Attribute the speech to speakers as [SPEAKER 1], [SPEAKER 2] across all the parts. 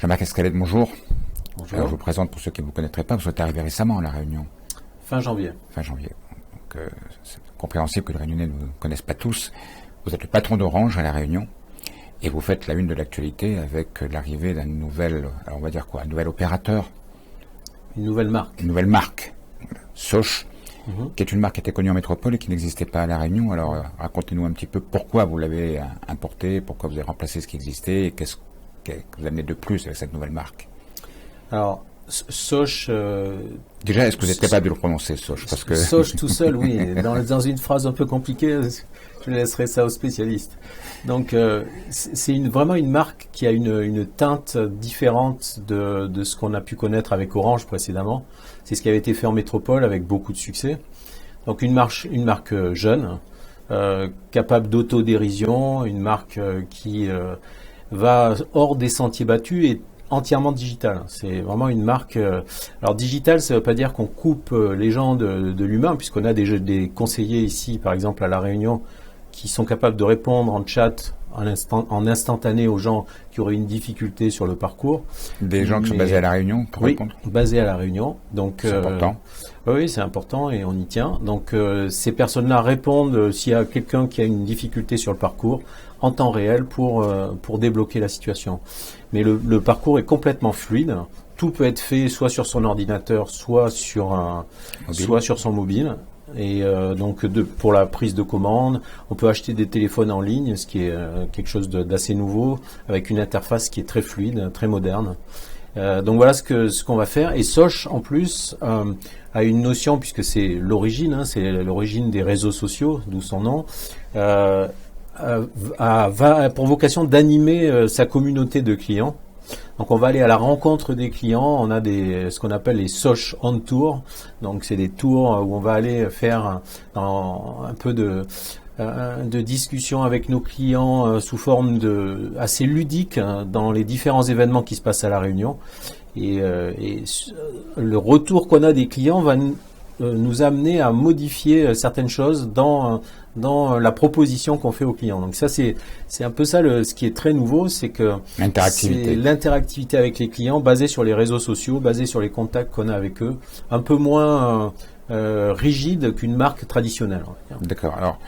[SPEAKER 1] Jean-Marc Escalade, bonjour.
[SPEAKER 2] Bonjour.
[SPEAKER 1] Alors, je vous présente pour ceux qui ne vous connaîtraient pas, vous êtes arrivé récemment à La Réunion.
[SPEAKER 2] Fin janvier.
[SPEAKER 1] Fin janvier. Donc, c'est compréhensible que les Réunionnais ne vous connaissent pas tous. Vous êtes le patron d'Orange à La Réunion et vous faites la une de l'actualité avec l'arrivée d'un nouvel, alors on va dire quoi, un nouvel opérateur.
[SPEAKER 2] Une nouvelle marque.
[SPEAKER 1] Une nouvelle marque, Sosh, qui est une marque qui était connue en métropole et qui n'existait pas à La Réunion. Alors, racontez-nous un petit peu pourquoi vous l'avez importé, pourquoi vous avez remplacé ce qui existait et qu'est-ce que vous amenez de plus avec cette nouvelle marque.
[SPEAKER 2] Alors, Sosh...
[SPEAKER 1] Déjà, est-ce que vous êtes capable de le prononcer, Sosh? Parce que...
[SPEAKER 2] Sosh tout seul, oui. Dans une phrase un peu compliquée, je laisserai ça aux spécialistes. Donc, c'est vraiment une marque qui a une teinte différente de ce qu'on a pu connaître avec Orange précédemment. C'est ce qui avait été fait en métropole avec beaucoup de succès. Donc, une marque jeune, capable d'autodérision, une marque qui va hors des sentiers battus et entièrement digital. C'est vraiment une marque... alors digital, ça ne veut pas dire qu'on coupe les gens de l'humain, puisqu'on a des conseillers ici, par exemple à La Réunion, qui sont capables de répondre en chat en instantané aux gens qui auraient une difficulté sur le parcours.
[SPEAKER 1] Des gens qui sont basés à La Réunion pour répondre?
[SPEAKER 2] Oui, basés à La Réunion. Donc,
[SPEAKER 1] c'est important.
[SPEAKER 2] Oui, c'est important et on y tient. Donc ces personnes-là répondent s'il y a quelqu'un qui a une difficulté sur le parcours en temps réel pour débloquer la situation. Mais le parcours est complètement fluide. Tout peut être fait soit sur son ordinateur, soit sur son mobile. Et donc pour la prise de commande, on peut acheter des téléphones en ligne, ce qui est quelque chose d'assez nouveau, avec une interface qui est très fluide, très moderne. Donc voilà ce qu'on va faire. Et Sosh en plus a une notion, puisque c'est l'origine, c'est l'origine des réseaux sociaux, d'où son nom, va pour vocation d'animer sa communauté de clients. Donc on va aller à la rencontre des clients, on a ce qu'on appelle les Sosh on Tour, donc c'est des tours où on va aller faire un peu de discussion avec nos clients sous forme assez ludique dans les différents événements qui se passent à La Réunion. Et le retour qu'on a des clients va nous amener à modifier certaines choses dans la proposition qu'on fait aux clients. Donc ça, c'est un peu ça ce qui est très nouveau, c'est que c'est l'interactivité avec les clients basée sur les réseaux sociaux, basée sur les contacts qu'on a avec eux, un peu moins rigide qu'une marque traditionnelle.
[SPEAKER 1] D'accord. Alors,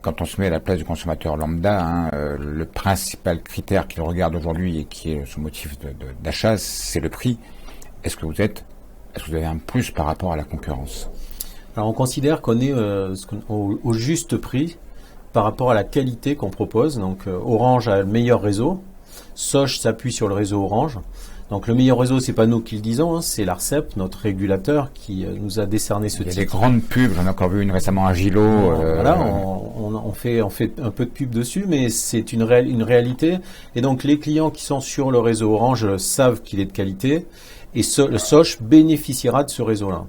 [SPEAKER 1] quand on se met à la place du consommateur lambda, le principal critère qu'il regarde aujourd'hui et qui est son motif d'achat, c'est le prix. Est-ce que vous avez un plus par rapport à la concurrence?
[SPEAKER 2] Alors on considère qu'on est au juste prix par rapport à la qualité qu'on propose. Donc Orange a le meilleur réseau. Sosh s'appuie sur le réseau Orange. Donc le meilleur réseau, c'est pas nous qui le disons, c'est l'ARCEP, notre régulateur, qui nous a décerné ce titre.
[SPEAKER 1] Il y a des grandes pubs, j'en ai encore vu une récemment à Gilo.
[SPEAKER 2] Voilà, on fait un peu de pub dessus, mais c'est une réalité. Et donc les clients qui sont sur le réseau Orange savent qu'il est de qualité, et le Sosh bénéficiera de ce réseau-là.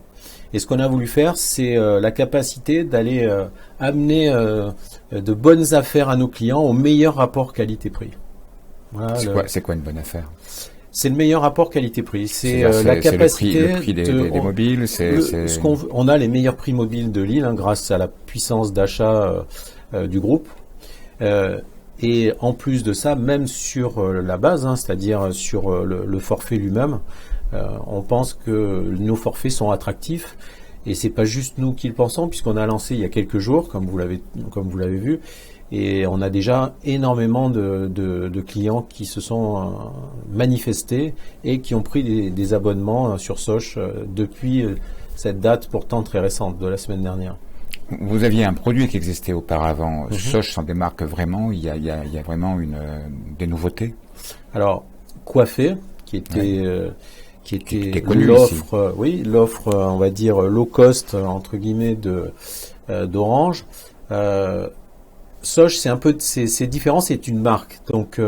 [SPEAKER 2] Et ce qu'on a voulu faire, c'est la capacité d'aller amener de bonnes affaires à nos clients au meilleur rapport qualité-prix. Voilà,
[SPEAKER 1] c'est quoi une bonne affaire?
[SPEAKER 2] C'est le meilleur rapport qualité-prix. C'est la capacité.
[SPEAKER 1] Le prix des mobiles.
[SPEAKER 2] On a les meilleurs prix mobiles de l'île grâce à la puissance d'achat du groupe. Et en plus de ça, même sur la base, c'est-à-dire sur le forfait lui-même, on pense que nos forfaits sont attractifs. Et c'est pas juste nous qui le pensons, puisqu'on a lancé il y a quelques jours, comme vous l'avez vu. Et on a déjà énormément de clients qui se sont manifestés et qui ont pris des abonnements sur Sosh depuis cette date pourtant très récente de la semaine dernière.
[SPEAKER 1] Vous aviez un produit qui existait auparavant. Sosh s'en démarque vraiment. Il y a vraiment des nouveautés.
[SPEAKER 2] Alors, Coiffé, qui était
[SPEAKER 1] l'offre,
[SPEAKER 2] l'offre, on va dire low cost entre guillemets d'Orange. Sosh, c'est différent, c'est une marque. Donc,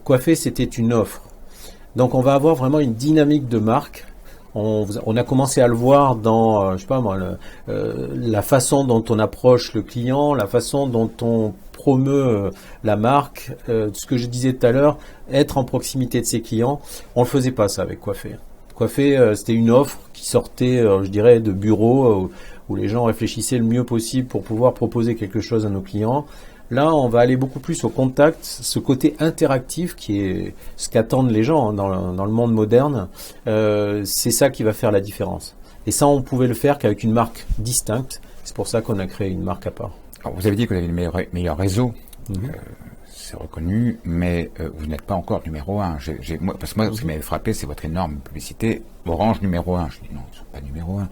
[SPEAKER 2] Coiffé, c'était une offre. Donc, on va avoir vraiment une dynamique de marque. On a commencé à le voir dans, je sais pas moi, la façon dont on approche le client, la façon dont on promeut la marque. Ce que je disais tout à l'heure, être en proximité de ses clients, on le faisait pas ça avec Coiffé. Coiffé, c'était une offre qui sortait, je dirais, de bureaux où les gens réfléchissaient le mieux possible pour pouvoir proposer quelque chose à nos clients. Là, on va aller beaucoup plus au contact, ce côté interactif qui est ce qu'attendent les gens dans le monde moderne. C'est ça qui va faire la différence. Et ça, on pouvait le faire qu'avec une marque distincte. C'est pour ça qu'on a créé une marque à part.
[SPEAKER 1] Alors, vous avez dit que vous avez le meilleur réseau. C'est reconnu, mais vous n'êtes pas encore numéro 1. Parce que moi, ce qui m'avait frappé, c'est votre énorme publicité. Orange numéro 1. Je dis non, ils ne sont pas numéro 1.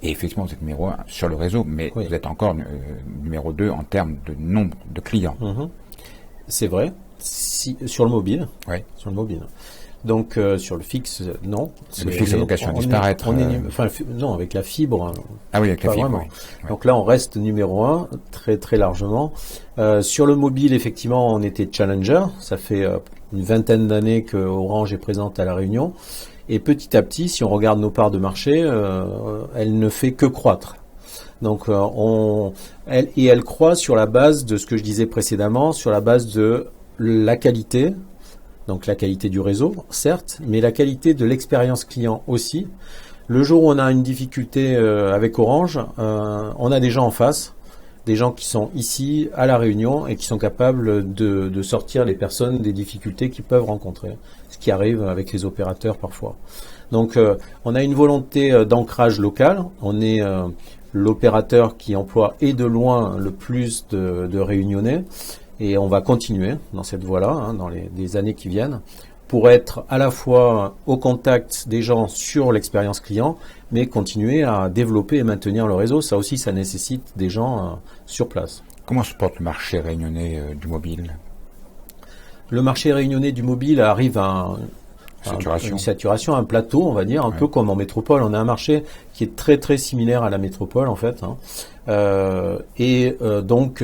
[SPEAKER 1] Et effectivement, vous êtes numéro 1 sur le réseau, mais vous êtes encore numéro 2 en termes de nombre de clients.
[SPEAKER 2] C'est vrai. Sur le mobile.
[SPEAKER 1] Oui.
[SPEAKER 2] Sur le mobile. Donc, sur le fixe, non.
[SPEAKER 1] Le fixe a vocation à disparaître.
[SPEAKER 2] Non, avec la fibre.
[SPEAKER 1] Ah oui, avec la fibre.
[SPEAKER 2] Oui. Donc là, on reste numéro 1, très, très largement. Sur le mobile, effectivement, on était challenger. Ça fait une vingtaine d'années que Orange est présente à La Réunion. Et petit à petit, si on regarde nos parts de marché, elle ne fait que croître. Donc, elle croît sur la base de ce que je disais précédemment, sur la base de la qualité. Donc la qualité du réseau, certes, mais la qualité de l'expérience client aussi. Le jour où on a une difficulté avec Orange, on a des gens en face, des gens qui sont ici à La Réunion et qui sont capables de sortir les personnes des difficultés qu'ils peuvent rencontrer, ce qui arrive avec les opérateurs parfois. Donc on a une volonté d'ancrage local, on est l'opérateur qui emploie et de loin le plus de Réunionnais. Et on va continuer dans cette voie-là, dans les années qui viennent, pour être à la fois au contact des gens sur l'expérience client, mais continuer à développer et maintenir le réseau. Ça aussi, ça nécessite des gens sur place.
[SPEAKER 1] Comment se porte le marché réunionnais du mobile ?
[SPEAKER 2] Le marché réunionnais du mobile arrive à une saturation, un plateau, on va dire, un peu comme en métropole. On a un marché qui est très très similaire à la métropole, en fait. Donc,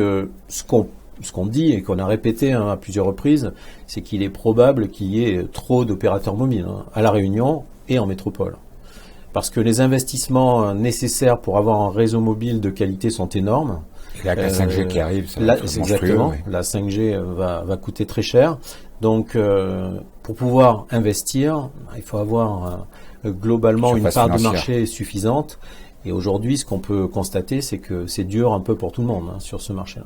[SPEAKER 2] ce qu'on dit et qu'on a répété à plusieurs reprises, c'est qu'il est probable qu'il y ait trop d'opérateurs mobiles à La Réunion et en métropole. Parce que les investissements nécessaires pour avoir un réseau mobile de qualité sont énormes.
[SPEAKER 1] Et avec la 5G qui arrive, ça va être monstrueux.
[SPEAKER 2] Exactement, la 5G va coûter très cher. Donc, pour pouvoir investir, il faut avoir globalement une part de marché suffisante. Et aujourd'hui, ce qu'on peut constater, c'est que c'est dur un peu pour tout le monde sur ce marché-là.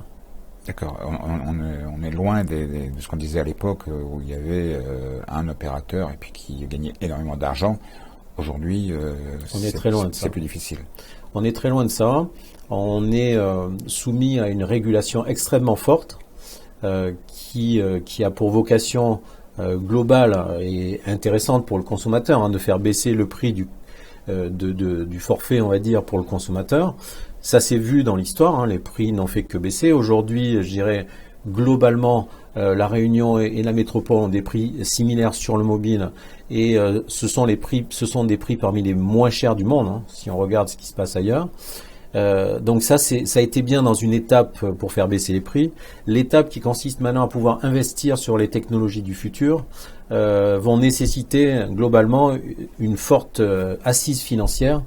[SPEAKER 1] D'accord. On est loin de ce qu'on disait à l'époque où il y avait un opérateur et puis qui gagnait énormément d'argent. Aujourd'hui, c'est plus difficile.
[SPEAKER 2] On est très loin de ça. On est soumis à une régulation extrêmement forte qui a pour vocation globale et intéressante pour le consommateur de faire baisser le prix du forfait, on va dire, pour le consommateur. Ça s'est vu dans l'histoire, les prix n'ont fait que baisser. Aujourd'hui, je dirais, globalement, La Réunion et la métropole ont des prix similaires sur le mobile et ce sont des prix parmi les moins chers du monde, si on regarde ce qui se passe ailleurs. Donc ça a été bien dans une étape pour faire baisser les prix. L'étape qui consiste maintenant à pouvoir investir sur les technologies du futur vont nécessiter globalement une forte assise financière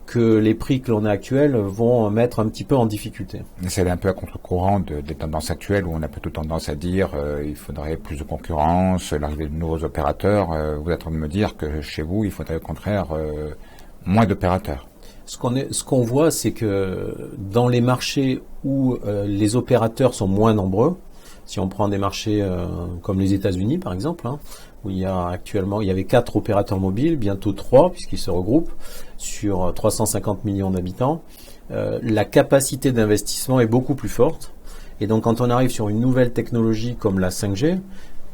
[SPEAKER 2] que les prix que l'on a actuels vont mettre un petit peu en difficulté.
[SPEAKER 1] C'est un peu à contre-courant des tendances actuelles où on a plutôt tendance à dire il faudrait plus de concurrence, l'arrivée de nouveaux opérateurs. Vous êtes en train de me dire que chez vous, il faudrait au contraire moins d'opérateurs.
[SPEAKER 2] Ce qu'on voit, c'est que dans les marchés où les opérateurs sont moins nombreux, si on prend des marchés comme les États-Unis par exemple, où il y avait 4 opérateurs mobiles, bientôt 3 puisqu'ils se regroupent sur 350 millions d'habitants, la capacité d'investissement est beaucoup plus forte. Et donc quand on arrive sur une nouvelle technologie comme la 5G,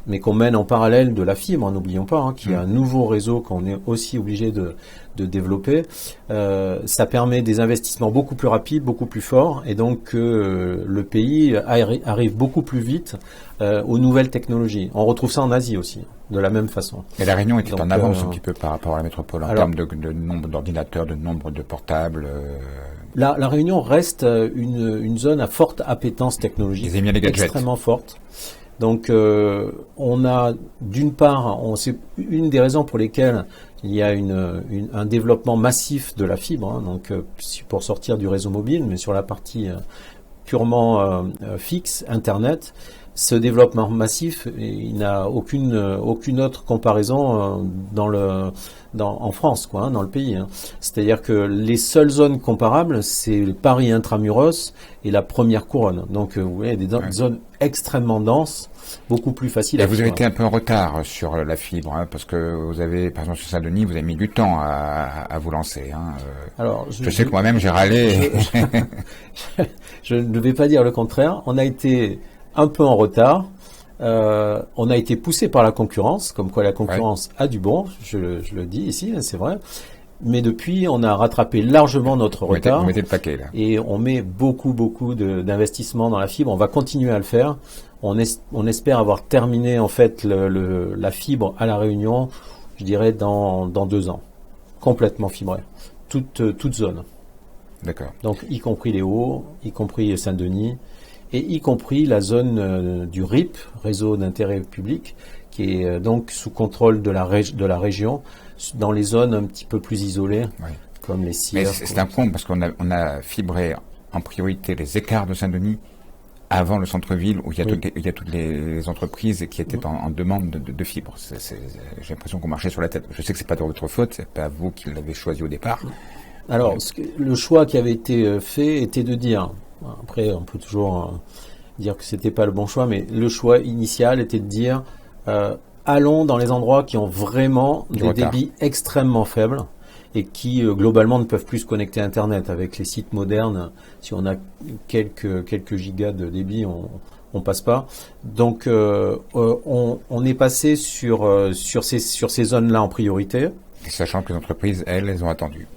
[SPEAKER 2] mais qu'on mène en parallèle de la fibre, n'oublions pas, qu'il y a un nouveau réseau qu'on est aussi obligé de développer. Ça permet des investissements beaucoup plus rapides, beaucoup plus forts, et donc le pays arrive beaucoup plus vite aux nouvelles technologies. On retrouve ça en Asie aussi, de la même façon.
[SPEAKER 1] Et la Réunion était en avance un petit peu par rapport à la métropole, en termes de nombre d'ordinateurs, de nombre de portables.
[SPEAKER 2] La Réunion reste une zone à forte appétence technologique, extrêmement forte. Donc, on a d'une part, c'est une des raisons pour lesquelles il y a un développement massif de la fibre, donc pour sortir du réseau mobile, mais sur la partie purement fixe, Internet, ce développement massif, il n'a aucune autre comparaison en France, quoi, hein, dans le pays. Hein. C'est-à-dire que les seules zones comparables, c'est Paris intramuros et la première couronne. Donc, vous voyez, des zones extrêmement denses, beaucoup plus faciles.
[SPEAKER 1] Et vous avez été un peu en retard sur la fibre, hein, parce que vous avez, par exemple, sur Saint-Denis, vous avez mis du temps à vous lancer. Hein.
[SPEAKER 2] Alors,
[SPEAKER 1] je sais que moi-même, j'ai râlé.
[SPEAKER 2] Je ne vais pas dire le contraire. On a été un peu en retard. On a été poussé par la concurrence, comme quoi la concurrence a du bon, je le dis ici, c'est vrai. Mais depuis, on a rattrapé largement notre retard.
[SPEAKER 1] Vous mettez le paquet, là.
[SPEAKER 2] Et on met beaucoup d'investissements dans la fibre. On va continuer à le faire. On espère avoir terminé, en fait, la fibre à La Réunion, je dirais, dans 2 ans. Complètement fibrée. Toute zone.
[SPEAKER 1] D'accord.
[SPEAKER 2] Donc, y compris les Hauts, y compris Saint-Denis, et y compris la zone du RIP, réseau d'intérêt public, qui est donc sous contrôle de la région, dans les zones un petit peu plus isolées, comme les CIR.
[SPEAKER 1] Mais c'est un con, parce qu'on a fibré en priorité les écarts de Saint-Denis avant le centre-ville, où il y a toutes les entreprises qui étaient en demande de fibres. J'ai l'impression qu'on marchait sur la tête. Je sais que c'est pas de votre faute, c'est pas vous qui l'avez choisi au départ.
[SPEAKER 2] Alors, le choix qui avait été fait était de dire, après on peut toujours dire que c'était pas le bon choix, mais le choix initial était de dire allons dans les endroits qui ont vraiment des débits extrêmement faibles et qui globalement ne peuvent plus se connecter à Internet. Avec les sites modernes, si on a quelques gigas de débit, on passe pas. Donc on est passé sur ces zones-là en priorité.
[SPEAKER 1] Et sachant que les entreprises, elles ont attendu.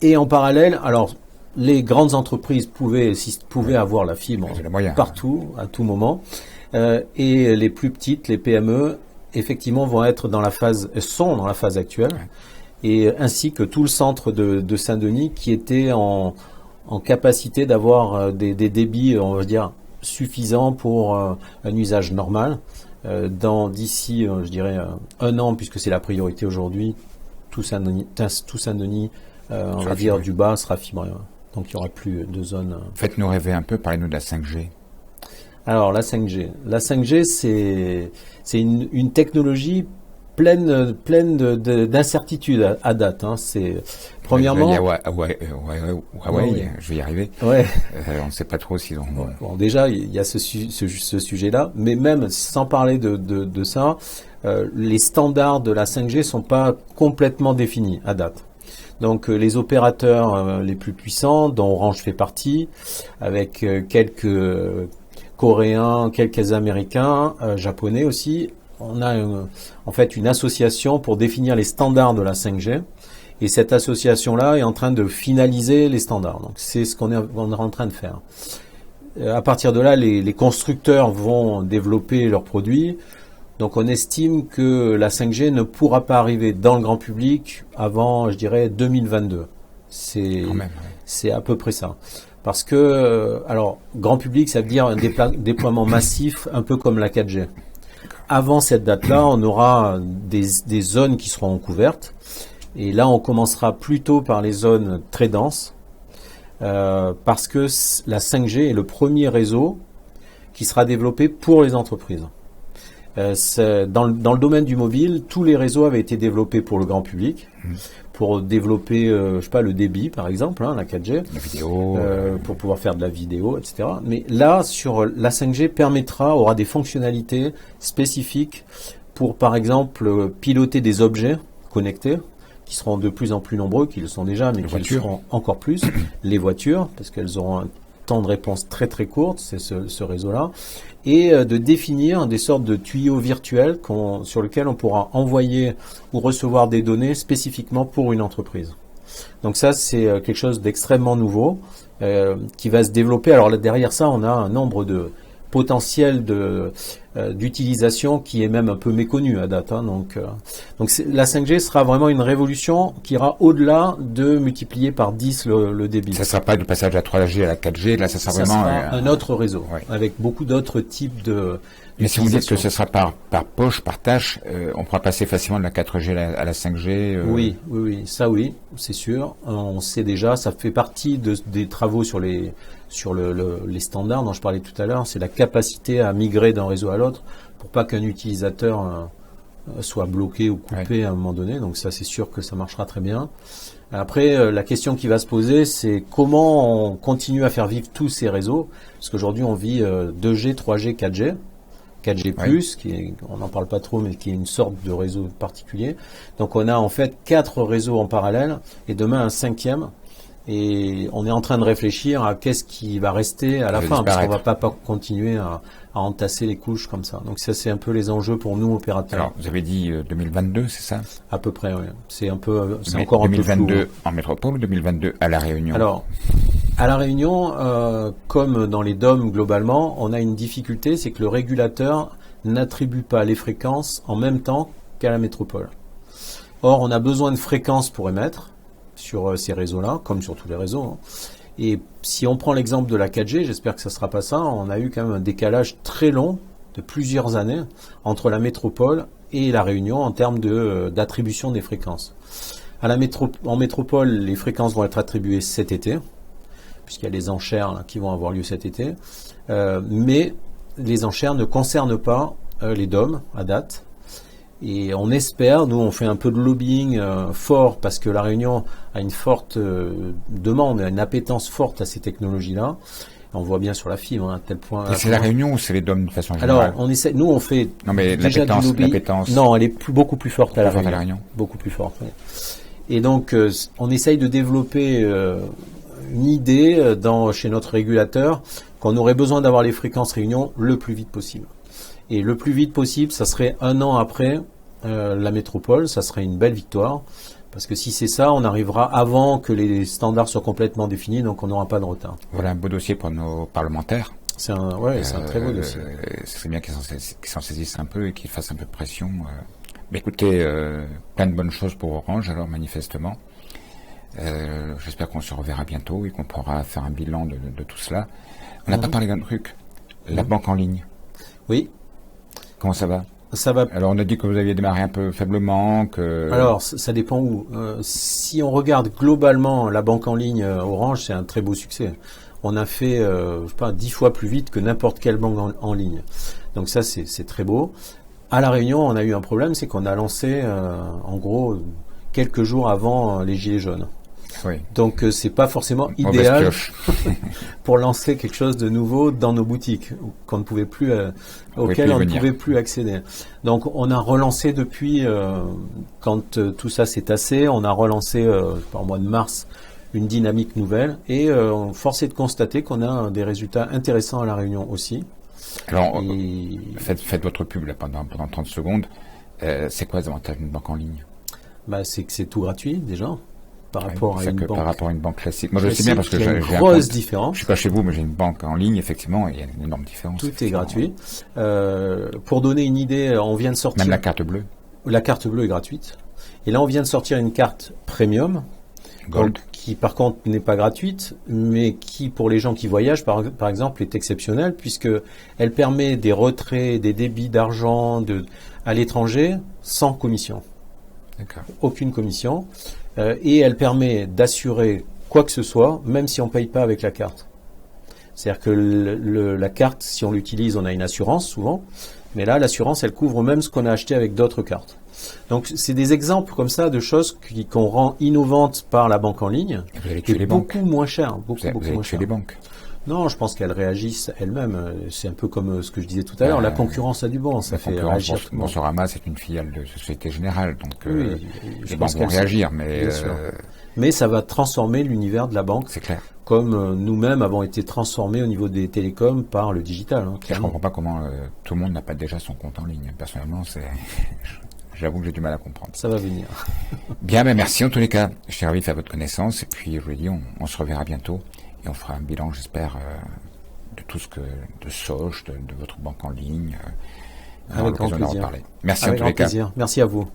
[SPEAKER 2] Et en parallèle, alors les grandes entreprises pouvaient avoir la fibre partout, à tout moment, et les plus petites, les PME, effectivement, sont dans la phase actuelle, et ainsi que tout le centre de Saint-Denis qui était en capacité d'avoir des débits, on va dire, suffisants pour un usage normal. D'ici, je dirais, 1 an, puisque c'est la priorité aujourd'hui, tout Saint-Denis, on va dire du bas sera fibré. Donc il n'y aura plus de zones.
[SPEAKER 1] Faites-nous rêver un peu, parlez-nous de la 5G.
[SPEAKER 2] Alors la 5G. La 5G, c'est une technologie pleine d'incertitudes à date. Hein. C'est premièrement.
[SPEAKER 1] Huawei, je vais y arriver.
[SPEAKER 2] Ouais.
[SPEAKER 1] On ne sait pas trop s'ils ont.
[SPEAKER 2] Bon, déjà il y a ce sujet-là, mais même sans parler de ça, les standards de la 5G sont pas complètement définis à date. Donc les opérateurs les plus puissants, dont Orange fait partie, avec quelques Coréens, quelques Américains, Japonais aussi, on a en fait une association pour définir les standards de la 5G. Et cette association-là est en train de finaliser les standards. Donc c'est ce qu'on est en train de faire. À partir de là, les constructeurs vont développer leurs produits. Donc on estime que la 5G ne pourra pas arriver dans le grand public avant, je dirais, 2022. C'est à peu près ça. Parce que, alors, grand public, ça veut dire un déploiement massif, un peu comme la 4G. Avant cette date-là, on aura des zones qui seront couvertes. Et là, on commencera plutôt par les zones très denses. Parce que la 5G est le premier réseau qui sera développé pour les entreprises. Dans le domaine du mobile, tous les réseaux avaient été développés pour le grand public, pour développer, je sais pas, le débit par exemple, la 4G,
[SPEAKER 1] la vidéo,
[SPEAKER 2] pour pouvoir faire de la vidéo, etc. Mais là, sur la 5G aura des fonctionnalités spécifiques pour, par exemple, piloter des objets connectés, qui seront de plus en plus nombreux, qui le sont déjà, mais qui le seront encore plus. Les voitures, parce qu'elles auront un temps de réponse très très court, c'est ce réseau-là, et de définir des sortes de tuyaux virtuels sur lesquels on pourra envoyer ou recevoir des données spécifiquement pour une entreprise. Donc ça, c'est quelque chose d'extrêmement nouveau qui va se développer. Alors là, derrière ça, on a un nombre de potentiels d'utilisation qui est même un peu méconnue à date. Hein. Donc la 5G sera vraiment une révolution qui ira au-delà de multiplier par 10 le débit.
[SPEAKER 1] Ça ne sera pas du passage à 3G à la 4G, là ça sera vraiment
[SPEAKER 2] un autre réseau, avec beaucoup d'autres types de...
[SPEAKER 1] Mais si vous dites que ce sera par poche, par tâche, on pourra passer facilement de la 4G à la 5G.
[SPEAKER 2] Oui, ça oui, c'est sûr. On sait déjà, ça fait partie des travaux sur les standards dont je parlais tout à l'heure. C'est la capacité à migrer d'un réseau à l'autre pour pas qu'un utilisateur soit bloqué ou coupé à un moment donné. Donc ça, c'est sûr que ça marchera très bien. Après, la question qui va se poser, c'est comment on continue à faire vivre tous ces réseaux. Parce qu'aujourd'hui, on vit 2G, 3G, 4G. 4G+, on n'en parle pas trop, mais qui est une sorte de réseau particulier. Donc on a en fait 4 réseaux en parallèle, et demain un 5e. Et on est en train de réfléchir à qu'est-ce qui va rester à la fin, parce qu'on ne va pas continuer à entasser les couches comme ça. Donc ça, c'est un peu les enjeux pour nous, opérateurs.
[SPEAKER 1] Alors, vous avez dit 2022, c'est ça?
[SPEAKER 2] À peu près, oui. C'est encore
[SPEAKER 1] 2022
[SPEAKER 2] un peu flou.
[SPEAKER 1] En métropole ou 2022 à La Réunion?
[SPEAKER 2] Alors, à La Réunion, comme dans les DOM globalement, on a une difficulté, c'est que le régulateur n'attribue pas les fréquences en même temps qu'à la métropole. Or, on a besoin de fréquences pour émettre sur ces réseaux-là, comme sur tous les réseaux. Hein. Et si on prend l'exemple de la 4G, j'espère que ça ne sera pas ça, on a eu quand même un décalage très long de plusieurs années entre la métropole et la Réunion en termes d'attribution des fréquences. En métropole, les fréquences vont être attribuées cet été, puisqu'il y a les enchères là, qui vont avoir lieu cet été, mais les enchères ne concernent pas les DOM à date. Et on espère, nous on fait un peu de lobbying fort parce que la Réunion a une forte demande, une appétence forte à ces technologies-là. On voit bien sur la fibre à tel point.
[SPEAKER 1] Et c'est la Réunion ou c'est les DOM de façon générale?
[SPEAKER 2] Alors, nous on fait
[SPEAKER 1] déjà du lobby.
[SPEAKER 2] Non, elle est beaucoup plus forte à la Réunion. Beaucoup plus forte. Oui. Et donc on essaye de développer une idée chez notre régulateur qu'on aurait besoin d'avoir les fréquences Réunion le plus vite possible. Et le plus vite possible, ça serait 1 an après la métropole, ça serait une belle victoire. Parce que si c'est ça, on arrivera avant que les standards soient complètement définis, donc on n'aura pas de retard.
[SPEAKER 1] Voilà un beau dossier pour nos parlementaires.
[SPEAKER 2] C'est un très beau dossier.
[SPEAKER 1] C'est bien qu'ils s'en saisissent un peu et qu'ils fassent un peu de pression. Mais écoutez, plein de bonnes choses pour Orange, alors manifestement. J'espère qu'on se reverra bientôt et qu'on pourra faire un bilan de tout cela. On n'a pas parlé d'un truc, la banque en ligne.
[SPEAKER 2] Oui.
[SPEAKER 1] Comment ça va?
[SPEAKER 2] Ça va.
[SPEAKER 1] Alors on a dit que vous aviez démarré un peu faiblement.
[SPEAKER 2] Alors ça dépend où. Si on regarde globalement la banque en ligne Orange, c'est un très beau succès. On a fait, 10 fois plus vite que n'importe quelle banque en ligne. Donc ça c'est très beau. À La Réunion, on a eu un problème, c'est qu'on a lancé en gros quelques jours avant les Gilets jaunes.
[SPEAKER 1] Oui.
[SPEAKER 2] Donc c'est pas forcément idéal pour lancer quelque chose de nouveau dans nos boutiques qu'on ne pouvait plus auquel on ne pouvait plus accéder. Donc on a relancé depuis quand tout ça s'est tassé, on a relancé par mois de mars une dynamique nouvelle et force est de constater qu'on a des résultats intéressants à La Réunion aussi.
[SPEAKER 1] Alors faites votre pub là, pendant 30 secondes. C'est quoi les avantages d'une banque en ligne?
[SPEAKER 2] C'est que c'est tout gratuit déjà. Par rapport
[SPEAKER 1] à une banque classique. Moi, je sais bien parce que j'ai une
[SPEAKER 2] grosse différence.
[SPEAKER 1] Je suis pas chez vous, mais j'ai une banque en ligne, effectivement, et il y a une énorme différence.
[SPEAKER 2] Tout est gratuit. Pour donner une idée, on vient de sortir...
[SPEAKER 1] Même la carte bleue?
[SPEAKER 2] La carte bleue est gratuite. Et là, on vient de sortir une carte premium,
[SPEAKER 1] Gold,
[SPEAKER 2] qui par contre n'est pas gratuite, mais qui, pour les gens qui voyagent, par exemple, est exceptionnelle, puisque elle permet des retraits, des débits d'argent à l'étranger sans commission.
[SPEAKER 1] D'accord.
[SPEAKER 2] Aucune commission. Et elle permet d'assurer quoi que ce soit, même si on ne paye pas avec la carte. C'est-à-dire que la carte, si on l'utilise, on a une assurance souvent, mais là, l'assurance, elle couvre même ce qu'on a acheté avec d'autres cartes. Donc, c'est des exemples comme ça de choses qu'on rend innovantes par la banque en ligne,
[SPEAKER 1] vous allez tuer les
[SPEAKER 2] beaucoup
[SPEAKER 1] banques.
[SPEAKER 2] Moins cher, beaucoup
[SPEAKER 1] moins
[SPEAKER 2] cher.
[SPEAKER 1] Les banques.
[SPEAKER 2] Non, je pense qu'elles réagissent elles-mêmes. C'est un peu comme ce que je disais tout à l'heure. La concurrence a du bon. Ça fait réagir.
[SPEAKER 1] Boursorama, c'est une filiale de Société Générale, donc les banques vont
[SPEAKER 2] réagir.
[SPEAKER 1] Mais
[SPEAKER 2] ça va transformer l'univers de la banque.
[SPEAKER 1] C'est clair.
[SPEAKER 2] Comme nous-mêmes avons été transformés au niveau des télécoms par le digital.
[SPEAKER 1] Je ne comprends pas comment tout le monde n'a pas déjà son compte en ligne. Personnellement, j'avoue que j'ai du mal à comprendre.
[SPEAKER 2] Ça va venir.
[SPEAKER 1] Bien, merci en tous les cas. Je suis ravi de faire votre connaissance. Et puis, je vous l'ai dit, on se reverra bientôt. Et on fera un bilan, j'espère, de tout ce que de Soch, de votre banque en ligne.
[SPEAKER 2] Avec grand plaisir.
[SPEAKER 1] Merci
[SPEAKER 2] Avec
[SPEAKER 1] en tous les cas.
[SPEAKER 2] plaisir. Merci à vous.